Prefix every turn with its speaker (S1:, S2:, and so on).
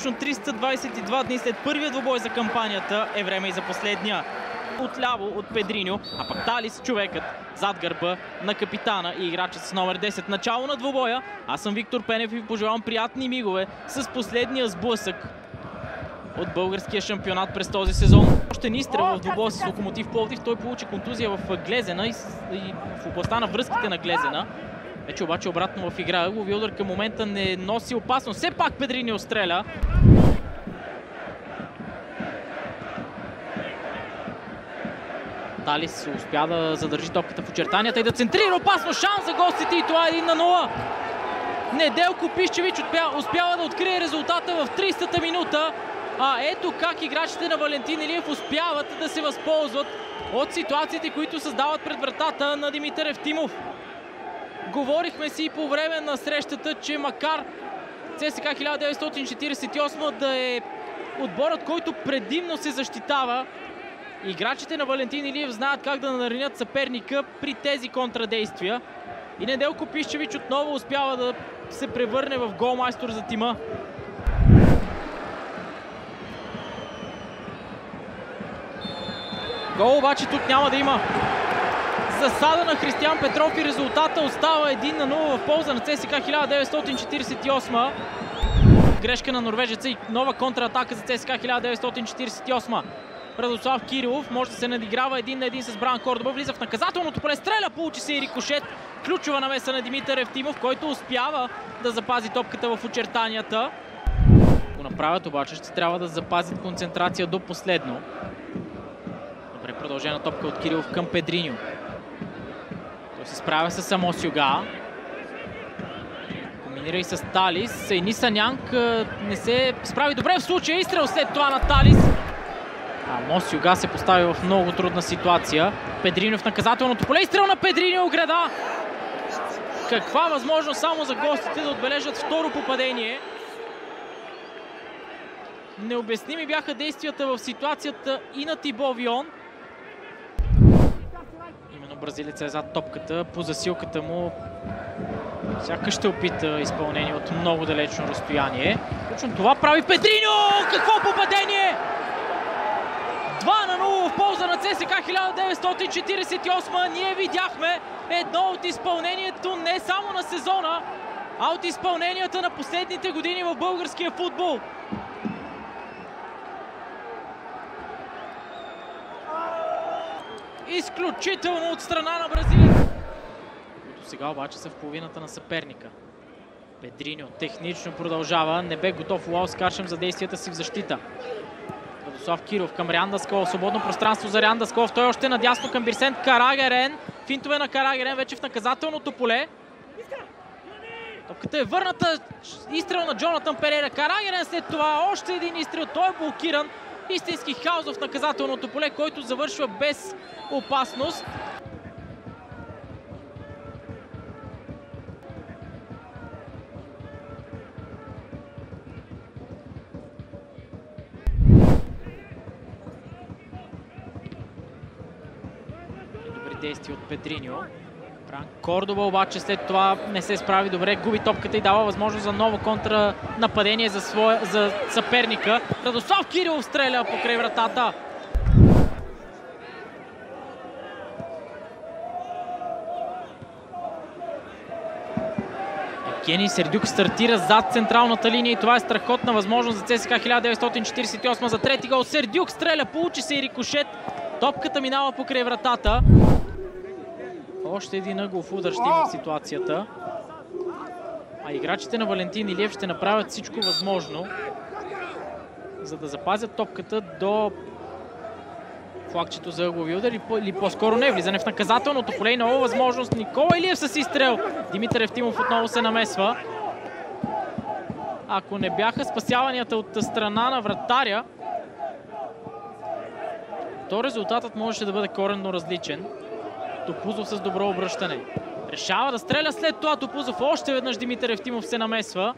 S1: точно 322 дни след първия двубой за кампанията е време и за последния. Отляво от Педриньо, а пък Талис, човекът зад гърба на капитана и играчът с номер 10. Начало на двубоя. Аз съм Виктор Пенев и ви пожелавам приятни мигове с последния сблъсък от българския шампионат през този сезон. Още ни изстрел в двубоя с Локомотив Пловдив. Той получи контузия в Глезена и в областта на връзките на Глезена. Вече обаче обратно в игра. Вилдър към момента не носи опасност. Все пак Педриньо стреля. Талис успя да задържи топката в очертанията и да центрира опасно шанс за гостите и това е 1-0. Неделко Пищевич успява да открие резултата в 30-та минута. А ето как играчите на Валентин Илиев успяват да се възползват от ситуациите, които създават пред вратата на Димитър Евтимов. Говорихме си по време на срещата, че макар ЦСКА 1948 да е отборът, който предимно се защитава, играчите на Валентин Илиев знаят как да наранят съперника при тези контрадействия. И Неделко Пищевич отново успява да се превърне в голмайстор за тима. Гол обаче тук няма да има. Засада на Християн Петров и резултата остава 1-0 в полза на ЦСКА 1948. Грешка на норвежеца и нова контратака за ЦСКА 1948. Радослав Кирилов може да се надиграва 1-1 с Бран Кордоба. Влиза в наказателното поле, стреля, получи се и рикошет. Ключова намеса на Димитър Евтимов, който успява да запази топката в очертанията. Ако направят обаче, ще трябва да запазят концентрация до последно. Добре продължена топка от Кирилов към Педриньо. Той се справя с Амос Юга. Комбинира и с Талис. Ениса Нянк не се справи добре в случая. Изстрел след това на Талис. Амос Юга се постави в много трудна ситуация. Педриньо в наказателното поле. Изстрел на Педриньо ограда. Каква възможност само за гостите да отбележат второ попадение. Необясними бяха действията в ситуацията и на Тибо Вион. Именно бразилеца е зад топката. По засилката му сякаш ще опита изпълнение от много далечно разстояние. Точно това прави Педриньо! Какво попадение! 2-0 в полза на ЦСКА 1948. Ние видяхме едно от изпълнението не само на сезона, а от изпълненията на последните години в българския футбол. Изключително от страна на Бразилия. Които сега обаче са в половината на съперника. Педриньо технично продължава. Не бе готов Уолс Каршем за действията си в защита. Радослав Киров към Риан Даскалов. Свободно пространство за Риан Даскалов. Той още надясно към Бирсент Карагерен. Финтове на Карагерен вече в наказателното поле. Топката е върната. Изстрел на Джонатан Перейра. Карагерен след това още един изстрел. Той е блокиран. Истински хаос в наказателното поле, който завършва без опасност. Добри действия от Педриньо. Бран Кордоба обаче след това не се справи добре, губи топката и дава възможност за ново контранападение за съперника. Радослав Кирилов стреля покрай вратата. Евгений Сердюк стартира зад централната линия и това е страхотна възможност за ЦСКА 1948 за трети гол. Сердюк стреля, получи се и рикошет. Топката минава покрай вратата. Още един ъгълов удар ще има в ситуацията. А играчите на Валентин Илиев ще направят всичко възможно, за да запазят топката до флагчето за ъглови удар или по-скоро не, влизане в наказателното поле и нова възможност. Никола Илиев с изстрел. Димитър Евтимов отново се намесва. Ако не бяха спасяванията от страна на вратаря, то резултатът можеше да бъде коренно различен. Топузов с добро обръщане. Решава да стреля след това Топузов. Още веднъж Димитър Евтимов се намесва.